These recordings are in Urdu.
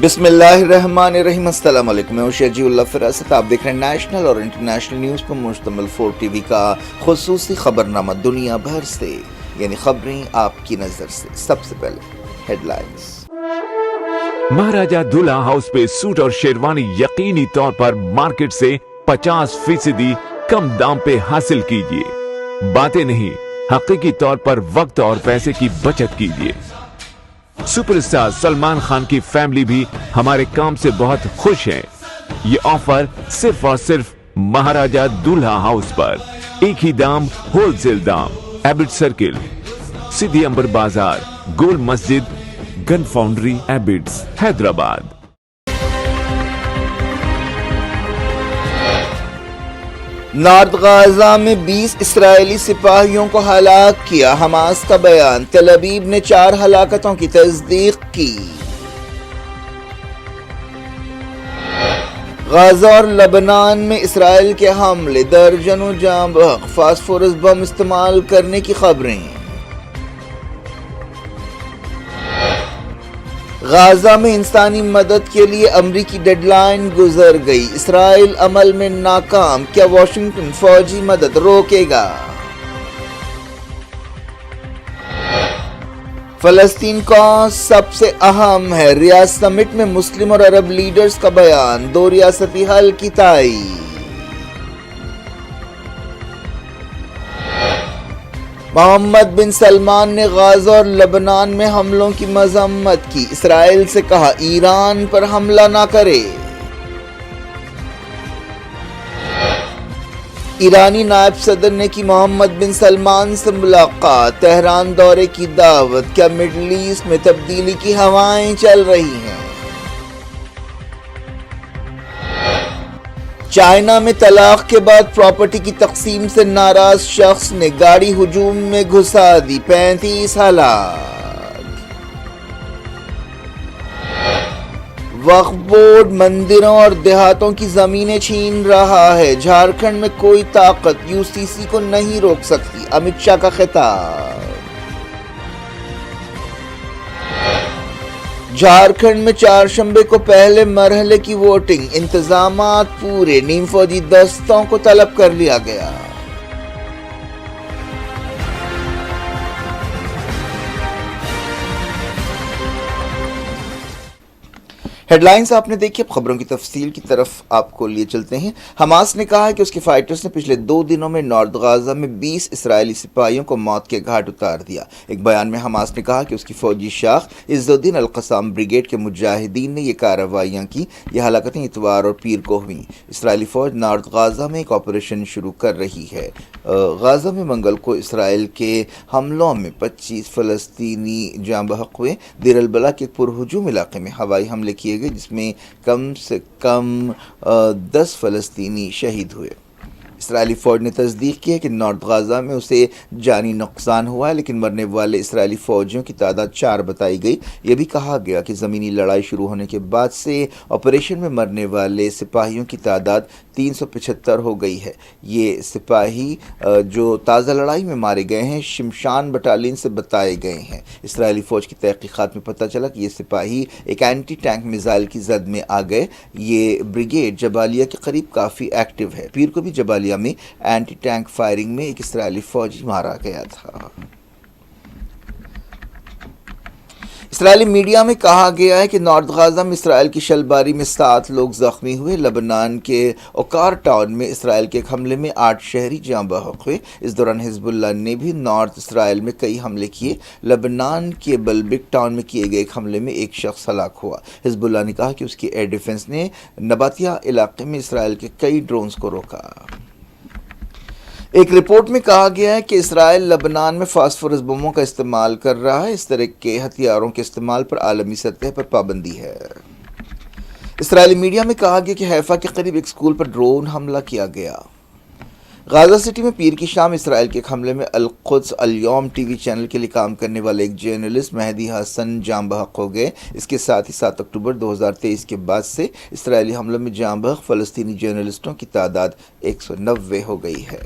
بسم اللہ الرحمن الرحیم۔ السلام علیکم، میں ہوں شہجی اللہ فراست۔ آپ دیکھ رہے ہیں نیشنل اور انٹرنیشنل نیوز پر مشتمل 4 ٹی وی کا خصوصی خبرنامہ دنیا بھر سے، یعنی خبریں آپ کی نظر سے۔ سب سے پہلے ہیڈ لائنز۔ مہاراجہ دولہا ہاؤس پہ سوٹ اور شیروانی یقینی طور پر مارکیٹ سے 50% کم دام پہ حاصل کیجیے۔ باتیں نہیں، حقیقی طور پر وقت اور پیسے کی بچت کیجیے۔ سپر اسٹار سلمان خان کی فیملی بھی ہمارے کام سے بہت خوش ہے۔ یہ آفر صرف اور صرف مہاراجہ دولہا ہاؤس پر، ایک ہی دام، ہول سیل دام، ایبٹ سرکل، سدھی امبر بازار، گول مسجد، گن فاؤنڈری، ایبٹس، حیدرآباد۔ نارتھ غزہ میں 20 اسرائیلی سپاہیوں کو ہلاک کیا، حماس کا بیان۔ تل ابیب نے 4 ہلاکتوں کی تصدیق کی۔ غزہ اور لبنان میں اسرائیل کے حملے، درجنوں جاں بحق، فاسفورس بم استعمال کرنے کی خبریں۔ غزہ میں انسانی مدد کے لیے امریکی ڈیڈ لائن گزر گئی، اسرائیل عمل میں ناکام، کیا واشنگٹن فوجی مدد روکے گا؟ فلسطین کا سب سے اہم ہے، ریاض سمٹ میں مسلم اور عرب لیڈرز کا بیان، 2 ریاستی حل کی تائید۔ محمد بن سلمان نے غزہ اور لبنان میں حملوں کی مذمت کی، اسرائیل سے کہا ایران پر حملہ نہ کرے۔ ایرانی نائب صدر نے کی محمد بن سلمان سے ملاقات، تہران دورے کی دعوت، کیا مڈل ایسٹ میں تبدیلی کی ہوائیں چل رہی ہیں؟ چائنا میں طلاق کے بعد پراپرٹی کی تقسیم سے ناراض شخص نے گاڑی ہجوم میں گھسا دی، 35 ہلاک۔ وقف بورڈ مندروں اور دیہاتوں کی زمینیں چھین رہا ہے، جھارکھنڈ میں کوئی طاقت یو سی سی کو نہیں روک سکتی، امت شاہ کا خطاب۔ جھارکھنڈ میں 4 شنبے کو پہلے مرحلے کی ووٹنگ، انتظامات پورے، نیم فوجی دستوں کو طلب کر لیا گیا۔ ہیڈ لائنز آپ نے دیکھی، اب خبروں کی تفصیل کی طرف آپ کو لیے چلتے ہیں۔ حماس نے کہا ہے کہ اس کے فائٹرز نے پچھلے 2 دنوں میں نارتھ غزہ میں 20 اسرائیلی سپاہیوں کو موت کے گھاٹ اتار دیا۔ ایک بیان میں حماس نے کہا کہ اس کی فوجی شاخ عز الدین القسام بریگیڈ کے مجاہدین نے یہ کارروائیاں کی۔ یہ ہلاکتیں اتوار اور پیر کو ہوئیں۔ اسرائیلی فوج نارتھ غزہ میں ایک آپریشن شروع کر رہی ہے۔ غزہ میں منگل کو اسرائیل کے حملوں میں 25 فلسطینی جاں بحق ہوئے۔ دیر البلح کے ایک پرہجوم علاقے میں ہوائی حملے کیے گئے جس میں کم سے کم 10 فلسطینی شہید ہوئے۔ اسرائیلی فوج نے تصدیق کی ہے کہ نارتھ غزہ میں اسے جانی نقصان ہوا ہے، لیکن مرنے والے اسرائیلی فوجیوں کی تعداد 4 بتائی گئی۔ یہ بھی کہا گیا کہ زمینی لڑائی شروع ہونے کے بعد سے آپریشن میں مرنے والے سپاہیوں کی تعداد 375 ہو گئی ہے۔ یہ سپاہی جو تازہ لڑائی میں مارے گئے ہیں شمشان بٹالین سے بتائے گئے ہیں۔ اسرائیلی فوج کی تحقیقات میں پتہ چلا کہ یہ سپاہی ایک اینٹی ٹینک میزائل کی زد میں آ گئے۔ یہ بریگیڈ جبالیہ کے قریب کافی ایکٹیو ہے۔ پیر کو بھی جبالیہ میں اینٹی ٹینک فائرنگ میں ایک اسرائیلی فوجی مارا گیا تھا۔ اسرائیلی میڈیا میں کہا گیا ہے کہ نارتھ غزہ میں اسرائیل کی شلباری میں 7 لوگ زخمی ہوئے۔ لبنان کے اوکار ٹاؤن میں اسرائیل کے ایک حملے میں 8 شہری جاں بحق ہوئے۔ اس دوران حزب اللہ نے بھی نارتھ اسرائیل میں کئی حملے کیے۔ لبنان کے بلبک ٹاؤن میں کیے گئے ایک حملے میں ایک شخص ہلاک ہوا۔ حزب اللہ نے کہا کہ اس کی ایئر ڈیفنس نے نباتیہ علاقے میں اسرائیل کے کئی ڈرونز کو روکا۔ ایک رپورٹ میں کہا گیا ہے کہ اسرائیل لبنان میں فاسفورس بموں کا استعمال کر رہا ہے۔ اس طرح کے ہتھیاروں کے استعمال پر عالمی سطح پر پابندی ہے۔ اسرائیلی میڈیا میں کہا گیا کہ حیفا کے قریب ایک اسکول پر ڈرون حملہ کیا گیا۔ غزہ سٹی میں پیر کی شام اسرائیل کے ایک حملے میں القدس الیوم ٹی وی چینل کے لیے کام کرنے والے ایک جرنلسٹ مہدی حسن جاں بحق ہو گئے۔ اس کے ساتھ ہی 7 اکتوبر 2023 کے بعد سے اسرائیلی حملوں میں جاں بحق فلسطینی جرنلسٹوں کی تعداد 190 ہو گئی ہے۔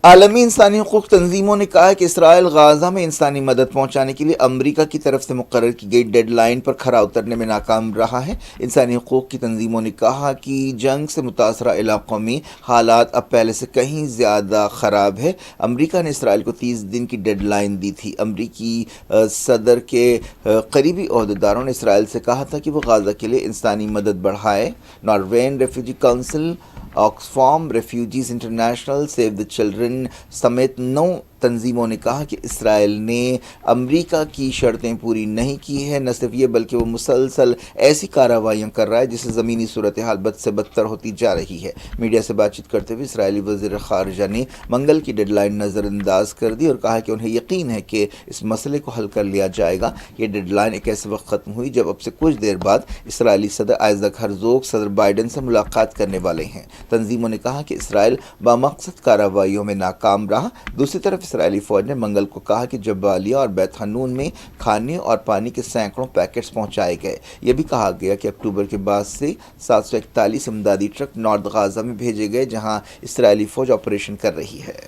عالمی انسانی حقوق تنظیموں نے کہا ہے کہ اسرائیل غازہ میں انسانی مدد پہنچانے کے لیے امریکہ کی طرف سے مقرر کی گئی ڈیڈ لائن پر کھرا اترنے میں ناکام رہا ہے۔ انسانی حقوق کی تنظیموں نے کہا کہ جنگ سے متاثرہ علاقوں میں حالات اب پہلے سے کہیں زیادہ خراب ہے۔ امریکہ نے اسرائیل کو 30 دن کی ڈیڈ لائن دی تھی۔ امریکی صدر کے قریبی عہدیداروں نے اسرائیل سے کہا تھا کہ وہ غازہ کے لیے انسانی مدد بڑھائے۔ Norwegian Refugee Council, Oxfam Refugees International, Save the Children سمیت 9 تنظیموں نے کہا کہ اسرائیل نے امریکہ کی شرطیں پوری نہیں کی ہیں۔ نہ صرف یہ بلکہ وہ مسلسل ایسی کارروائیاں کر رہا ہے جس سے زمینی صورتحال بد سے بدتر ہوتی جا رہی ہے۔ میڈیا سے بات چیت کرتے ہوئے اسرائیلی وزیر خارجہ نے منگل کی ڈیڈ لائن نظر انداز کر دی اور کہا کہ انہیں یقین ہے کہ اس مسئلے کو حل کر لیا جائے گا۔ یہ ڈیڈ لائن ایک ایسے وقت ختم ہوئی جب اب سے کچھ دیر بعد اسرائیلی صدر آئزک ہرزوگ صدر بائیڈن سے ملاقات کرنے والے ہیں۔ تنظیموں نے کہا کہ اسرائیل بامقصد کارروائیوں میں ناکام رہا۔ دوسری طرف اسرائیلی فوج نے منگل کو کہا کہ جبالیہ اور بیت حنون میں کھانے اور پانی کے سینکڑوں پیکٹس پہنچائے گئے۔ یہ بھی کہا گیا کہ اکتوبر کے بعد سے 741 امدادی ٹرک نارتھ غازہ میں بھیجے گئے جہاں اسرائیلی فوج آپریشن کر رہی ہے۔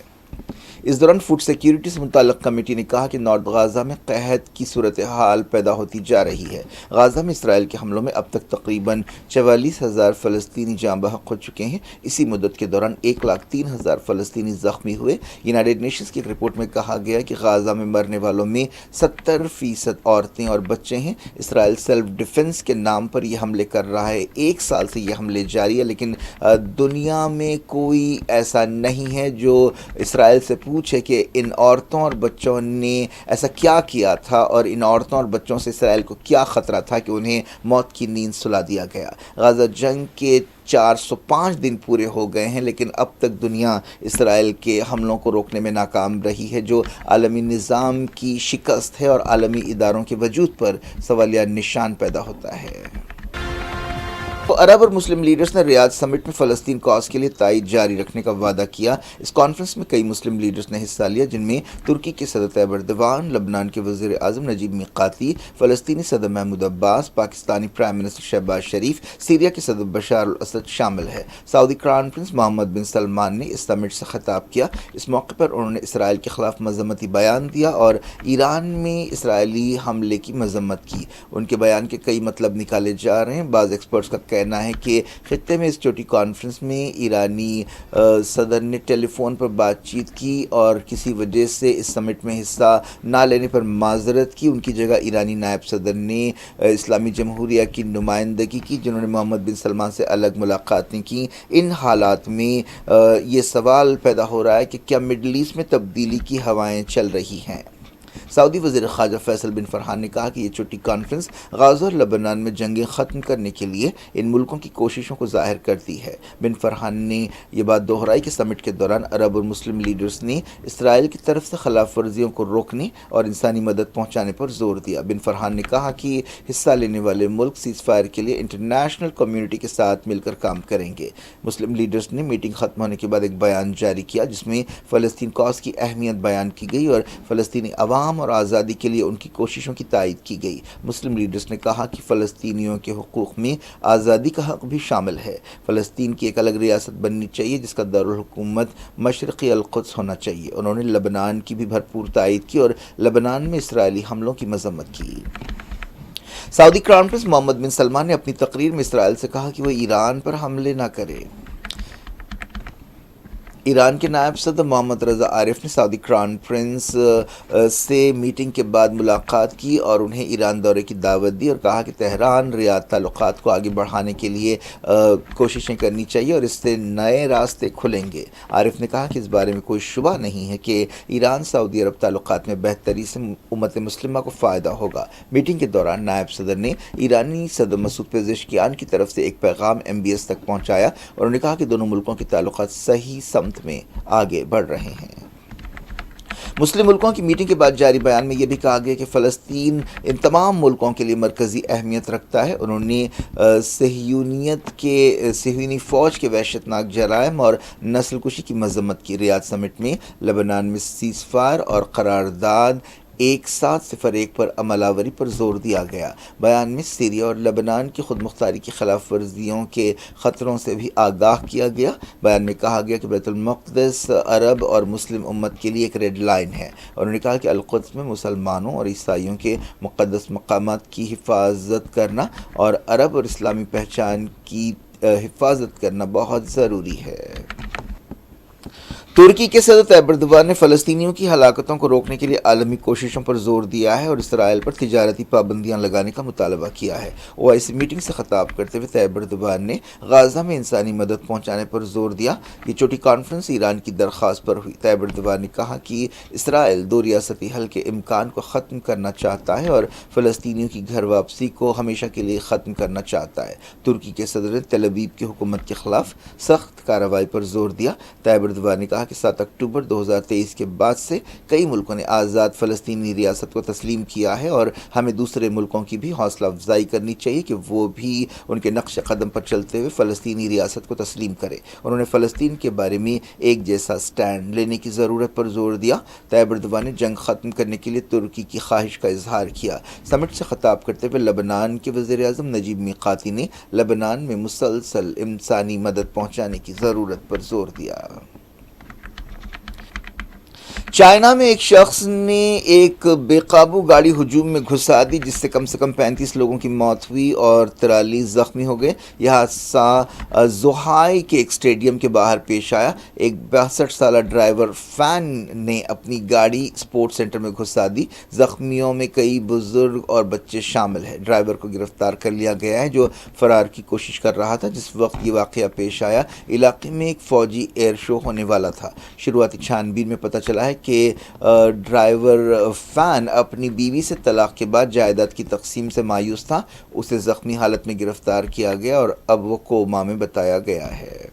اس دوران فوڈ سیکیورٹی سے متعلق کمیٹی نے کہا کہ نارتھ غازہ میں قحط کی صورتحال پیدا ہوتی جا رہی ہے۔ غازہ میں اسرائیل کے حملوں میں اب تک تقریباً 44,000 فلسطینی جاں بحق ہو چکے ہیں۔ اسی مدت کے دوران 1,03,000 فلسطینی زخمی ہوئے۔ یونائیٹڈ نیشنز کی ایک رپورٹ میں کہا گیا کہ غازہ میں مرنے والوں میں 70% عورتیں اور بچے ہیں۔ اسرائیل سیلف ڈیفنس کے نام پر یہ حملے کر رہا ہے۔ 1 سال سے یہ حملے جاری ہے، لیکن دنیا میں کوئی ایسا نہیں ہے جو اسرائیل سے پوچھے کہ ان عورتوں اور بچوں نے ایسا کیا کیا تھا اور ان عورتوں اور بچوں سے اسرائیل کو کیا خطرہ تھا کہ انہیں موت کی نیند سلا دیا گیا۔ غزہ جنگ کے 405 دن پورے ہو گئے ہیں، لیکن اب تک دنیا اسرائیل کے حملوں کو روکنے میں ناکام رہی ہے، جو عالمی نظام کی شکست ہے اور عالمی اداروں کے وجود پر سوالیہ نشان پیدا ہوتا ہے۔ عرب اور مسلم لیڈرز نے ریاض سمٹ میں فلسطین کاز کے لیے تائید جاری رکھنے کا وعدہ کیا۔ اس کانفرنس میں کئی مسلم لیڈرز نے حصہ لیا، جن میں ترکی کے صدر طیب ایردوان، لبنان کے وزیر اعظم نجیب میقاتی، فلسطینی صدر محمود عباس، پاکستانی پرائم منسٹر شہباز شریف، سیریا کے صدر بشار الاسد شامل ہے۔ سعودی کراؤن پرنس محمد بن سلمان نے اس سمٹ سے خطاب کیا۔ اس موقع پر انہوں نے اسرائیل کے خلاف مذمتی بیان دیا اور ایران میں اسرائیلی حملے کی مذمت کی۔ ان کے بیان کے کئی مطلب نکالے جا رہے ہیں۔ بعض ایکسپرٹس کا کہنا ہے کہ خطے میں اس چھوٹی کانفرنس میں ایرانی صدر نے ٹیلی فون پر بات چیت کی اور کسی وجہ سے اس سمٹ میں حصہ نہ لینے پر معذرت کی۔ ان کی جگہ ایرانی نائب صدر نے اسلامی جمہوریہ کی نمائندگی کی، جنہوں نے محمد بن سلمان سے الگ ملاقاتیں کی۔ ان حالات میں یہ سوال پیدا ہو رہا ہے کہ کیا مڈل ایسٹ میں تبدیلی کی ہوائیں چل رہی ہیں؟ سعودی وزیر خارجہ فیصل بن فرحان نے کہا کہ یہ چھوٹی کانفرنس غزہ اور لبنان میں جنگیں ختم کرنے کے لیے ان ملکوں کی کوششوں کو ظاہر کرتی ہے۔ بن فرحان نے یہ بات دہرائی کہ سمٹ کے دوران عرب اور مسلم لیڈرز نے اسرائیل کی طرف سے خلاف ورزیوں کو روکنے اور انسانی مدد پہنچانے پر زور دیا۔ بن فرحان نے کہا کہ حصہ لینے والے ملک سیز فائر کے لیے انٹرنیشنل کمیونٹی کے ساتھ مل کر کام کریں گے۔ مسلم لیڈرز نے میٹنگ ختم ہونے کے بعد ایک بیان جاری کیا، جس میں فلسطین کاز کی اہمیت بیان کی گئی اور فلسطینی عوام اور آزادی کے لیے ان کی کوششوں کی تائید کی گئی۔ مسلم لیڈرز نے کہا کہ فلسطینیوں کے حقوق میں آزادی کا حق بھی شامل ہے۔ فلسطین کی ایک الگ ریاست بننی چاہیے جس کا دارالحکومت مشرقی القدس ہونا چاہیے۔ انہوں نے لبنان کی بھی بھرپور تائید کی اور لبنان میں اسرائیلی حملوں کی مذمت کی۔ سعودی کراؤن پرنس محمد بن سلمان نے اپنی تقریر میں اسرائیل سے کہا کہ وہ ایران پر حملے نہ کرے۔ ایران کے نائب صدر محمد رضا عارف نے سعودی کراؤن پرنس سے میٹنگ کے بعد ملاقات کی اور انہیں ایران دورے کی دعوت دی اور کہا کہ تہران ریاض تعلقات کو آگے بڑھانے کے لیے کوششیں کرنی چاہیے اور اس سے نئے راستے کھلیں گے۔ عارف نے کہا کہ اس بارے میں کوئی شبہ نہیں ہے کہ ایران سعودی عرب تعلقات میں بہتری سے امت مسلمہ کو فائدہ ہوگا۔ میٹنگ کے دوران نائب صدر نے ایرانی صدر مسعود پزشکیان کی طرف سے ایک پیغام MBS تک پہنچایا اور انہوں نے کہا کہ دونوں ملکوں کے تعلقات صحیح سمت میں آگے بڑھ رہے ہیں۔ مسلم ملکوں کی میٹنگ کے بعد جاری بیان میں یہ بھی کہا گیا کہ فلسطین ان تمام ملکوں کے لیے مرکزی اہمیت رکھتا ہے۔ انہوں نے صہیونی فوج کے وحشت ناک جرائم اور نسل کشی کی مذمت کی۔ ریاض سمٹ میں لبنان میں سیز فائر اور قرارداد ایک ساتھ 01 پر عمل آوری پر زور دیا گیا۔ بیان میں سیریا اور لبنان کی خود مختاری کی خلاف ورزیوں کے خطروں سے بھی آگاہ کیا گیا۔ بیان میں کہا گیا کہ بیت المقدس عرب اور مسلم امت کے لیے ایک ریڈ لائن ہے۔ انہوں نے کہا کہ القدس میں مسلمانوں اور عیسائیوں کے مقدس مقامات کی حفاظت کرنا اور عرب اور اسلامی پہچان کی حفاظت کرنا بہت ضروری ہے۔ ترکی کے صدر طیب ایردوان نے فلسطینیوں کی ہلاکتوں کو روکنے کے لیے عالمی کوششوں پر زور دیا ہے اور اسرائیل پر تجارتی پابندیاں لگانے کا مطالبہ کیا ہے۔ OIC میٹنگ سے خطاب کرتے ہوئے طیب ایردوان نے غزہ میں انسانی مدد پہنچانے پر زور دیا۔ یہ چوٹی کانفرنس ایران کی درخواست پر ہوئی۔ طیب ایردوان نے کہا کہ اسرائیل دو ریاستی حل کے امکان کو ختم کرنا چاہتا ہے اور فلسطینیوں کی گھر واپسی کو ہمیشہ کے لیے ختم کرنا چاہتا ہے۔ ترکی کے صدر نے تل ابیب کی حکومت کے خلاف سخت کارروائی پر زور دیا۔ طیب ایردوان نے کہا کہ 7 اکتوبر 2023 کے بعد سے کئی ملکوں نے آزاد فلسطینی ریاست کو تسلیم کیا ہے اور ہمیں دوسرے ملکوں کی بھی حوصلہ افزائی کرنی چاہیے کہ وہ بھی ان کے نقش قدم پر چلتے ہوئے فلسطینی ریاست کو تسلیم کرے۔ انہوں نے فلسطین کے بارے میں ایک جیسا سٹینڈ لینے کی ضرورت پر زور دیا۔ طیب ایردوان نے جنگ ختم کرنے کے لیے ترکی کی خواہش کا اظہار کیا۔ سمٹ سے خطاب کرتے ہوئے لبنان کے وزیر اعظم نجیب میقاتی نے لبنان میں مسلسل انسانی مدد پہنچانے کی ضرورت پر زور دیا۔ چائنا میں ایک شخص نے ایک بے قابو گاڑی ہجوم میں گھسا دی جس سے کم 35 لوگوں کی موت ہوئی اور 43 زخمی ہو گئے۔ یہ حادثہ زوہائی کے ایک اسٹیڈیم کے باہر پیش آیا۔ ایک 62 سالہ ڈرائیور فین نے اپنی گاڑی اسپورٹس سینٹر میں گھسا دی۔ زخمیوں میں کئی بزرگ اور بچے شامل ہیں۔ ڈرائیور کو گرفتار کر لیا گیا ہے جو فرار کی کوشش کر رہا تھا جس وقت یہ واقعہ پیش آیا۔ علاقے میں ایک فوجی ایئر شو ہونے والا تھا۔ شروعاتی چھان بین میں پتہ چلا ہے کہ ڈرائیور فین اپنی بیوی سے طلاق کے بعد جائیداد کی تقسیم سے مایوس تھا۔ اسے زخمی حالت میں گرفتار کیا گیا اور اب وہ کوما میں بتایا گیا ہے۔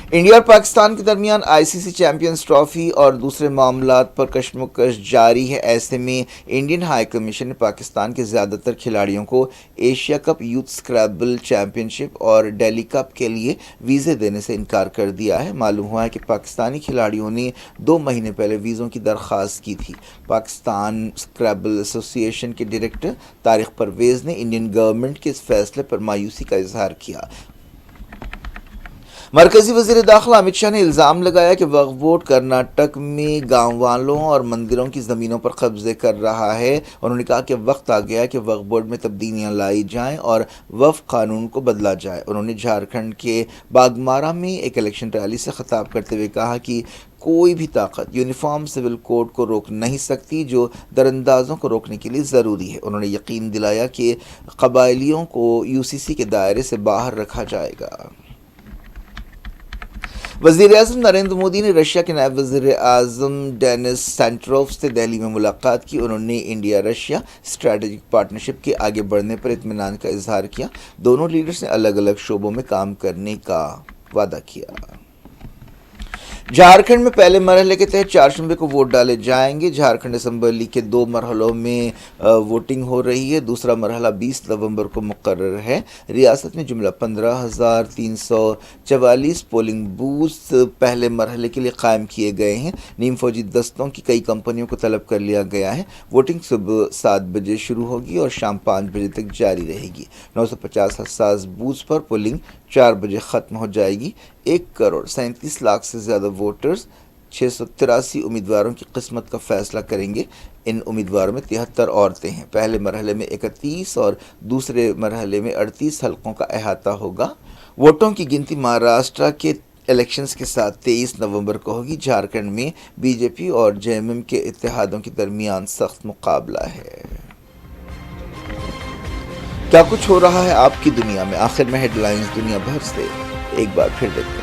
انڈیا اور پاکستان کے درمیان ICC چیمپئنز ٹرافی اور دوسرے معاملات پر کشمکش جاری ہے۔ ایسے میں انڈین ہائی کمیشن نے پاکستان کے زیادہ تر کھلاڑیوں کو ایشیا کپ یوتھ اسکریبل چیمپئن شپ اور ڈیلی کپ کے لیے ویزے دینے سے انکار کر دیا ہے۔ معلوم ہوا ہے کہ پاکستانی کھلاڑیوں نے 2 مہینے پہلے ویزوں کی درخواست کی تھی۔ پاکستان اسکریبل ایسوسی ایشن کے ڈائریکٹر طارق پرویز نے انڈین گورنمنٹ کے اس فیصلے پر مایوسی کا اظہار کیا۔ مرکزی وزیر داخلہ امت شاہ نے الزام لگایا کہ وقف بورڈ کرناٹک میں گاؤں والوں اور مندروں کی زمینوں پر قبضے کر رہا ہے۔ انہوں نے کہا کہ وقت آ گیا ہے کہ وقف بورڈ میں تبدیلیاں لائی جائیں اور وقف قانون کو بدلا جائے۔ انہوں نے جھارکھنڈ کے باگمارا میں ایک الیکشن ریلی سے خطاب کرتے ہوئے کہا کہ کوئی بھی طاقت یونیفارم سول کوڈ کو روک نہیں سکتی جو دراندازوں کو روکنے کے لیے ضروری ہے۔ انہوں نے یقین دلایا کہ قبائلیوں کو UCC کے دائرے سے باہر رکھا جائے گا۔ وزیر اعظم نریندر مودی نے رشیا کے نائب وزیر اعظم ڈینس سینٹروف سے دہلی میں ملاقات کی۔ انہوں نے انڈیا رشیا اسٹریٹجک پارٹنرشپ کے آگے بڑھنے پر اطمینان کا اظہار کیا۔ دونوں لیڈرز نے الگ الگ شعبوں میں کام کرنے کا وعدہ کیا۔ جھارکھنڈ میں پہلے مرحلے کے تحت 4 شنبے کو ووٹ ڈالے جائیں گے۔ جھارکھنڈ اسمبلی کے 2 مرحلوں میں ووٹنگ ہو رہی ہے۔ دوسرا مرحلہ 20 نومبر کو مقرر ہے۔ ریاست میں جملہ 15,344 پولنگ بوتھ پہلے مرحلے کے لیے قائم کیے گئے ہیں۔ نیم فوجی دستوں کی کئی کمپنیوں کو طلب کر لیا گیا ہے۔ ووٹنگ صبح 7 بجے شروع ہوگی اور شام 5 بجے تک جاری رہے گی۔ 950 حساس بوتھ پر پولنگ 4 بجے ختم ہو جائے گی۔ 1,37,00,000 سے زیادہ ووٹرز 683 امیدواروں کی قسمت کا فیصلہ کریں گے۔ ان امیدواروں میں 73 عورتیں ہیں۔ پہلے مرحلے میں 31 اور دوسرے مرحلے میں 38 حلقوں کا احاطہ ہوگا۔ ووٹوں کی گنتی مہاراشٹرا کے الیکشنز کے ساتھ 23 نومبر کو ہوگی۔ جھارکھنڈ میں BJP اور JMM کے اتحادوں کے درمیان سخت مقابلہ ہے۔ کیا کچھ ہو رہا ہے آپ کی دنیا میں؟ آخر میں ہیڈ لائنز دنیا بھر سے ایک بار پھر دیکھتے ہیں۔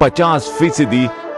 50%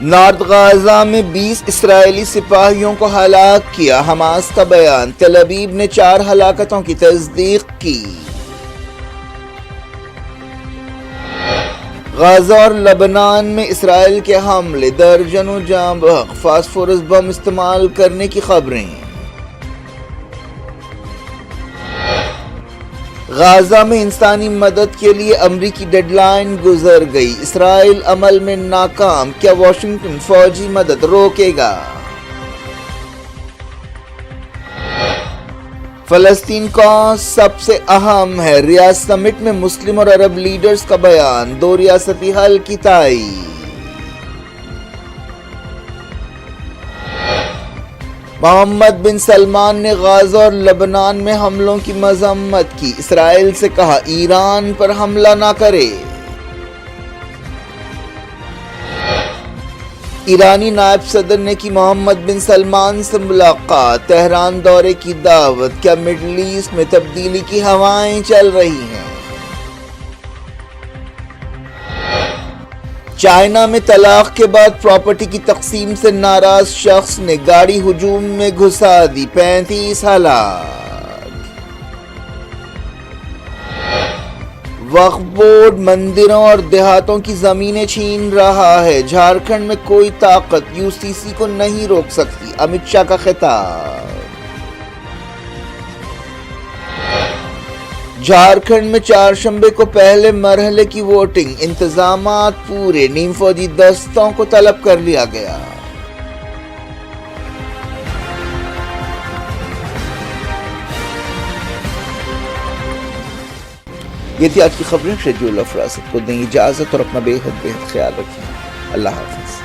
نارتھ غازہ میں 20 اسرائیلی سپاہیوں کو ہلاک کیا، حماس کا بیان۔ تل ابیب نے 4 ہلاکتوں کی تصدیق کی۔ غزہ اور لبنان میں اسرائیل کے حملے، درجنوں جاں بحق، فاسفورس بم استعمال کرنے کی خبریں۔ غزہ میں انسانی مدد کے لیے امریکی ڈیڈ لائن گزر گئی، اسرائیل عمل میں ناکام، کیا واشنگٹن فوجی مدد روکے گا؟ فلسطین کا سب سے اہم ہے، ریاض سمٹ میں مسلم اور عرب لیڈرز کا بیان، 2 ریاستی حل کی تائید۔ محمد بن سلمان نے غزہ اور لبنان میں حملوں کی مذمت کی، اسرائیل سے کہا ایران پر حملہ نہ کرے۔ ایرانی نائب صدر نے کی محمد بن سلمان سے ملاقات، تہران دورے کی دعوت، کیا مڈل ایسٹ میں تبدیلی کی ہوائیں چل رہی ہیں؟ چائنا میں طلاق کے بعد پراپرٹی کی تقسیم سے ناراض شخص نے گاڑی ہجوم میں گھسا دی، 35 ہلاک۔ وقف بورڈ مندروں اور دیہاتوں کی زمینیں چھین رہا ہے، جھارکھنڈ میں کوئی طاقت یو سی سی کو نہیں روک سکتی، امت شاہ کا خطاب۔ جھارکھنڈ میں 4 شنبے کو پہلے مرحلے کی ووٹنگ، انتظامات پورے، نیم فوجی دستوں کو طلب کر لیا گیا۔ یہ تھی آج کی خبریں، شیڈول آف فراست کو دیں اجازت اور اپنا بے حد خیال رکھیں۔ اللہ حافظ۔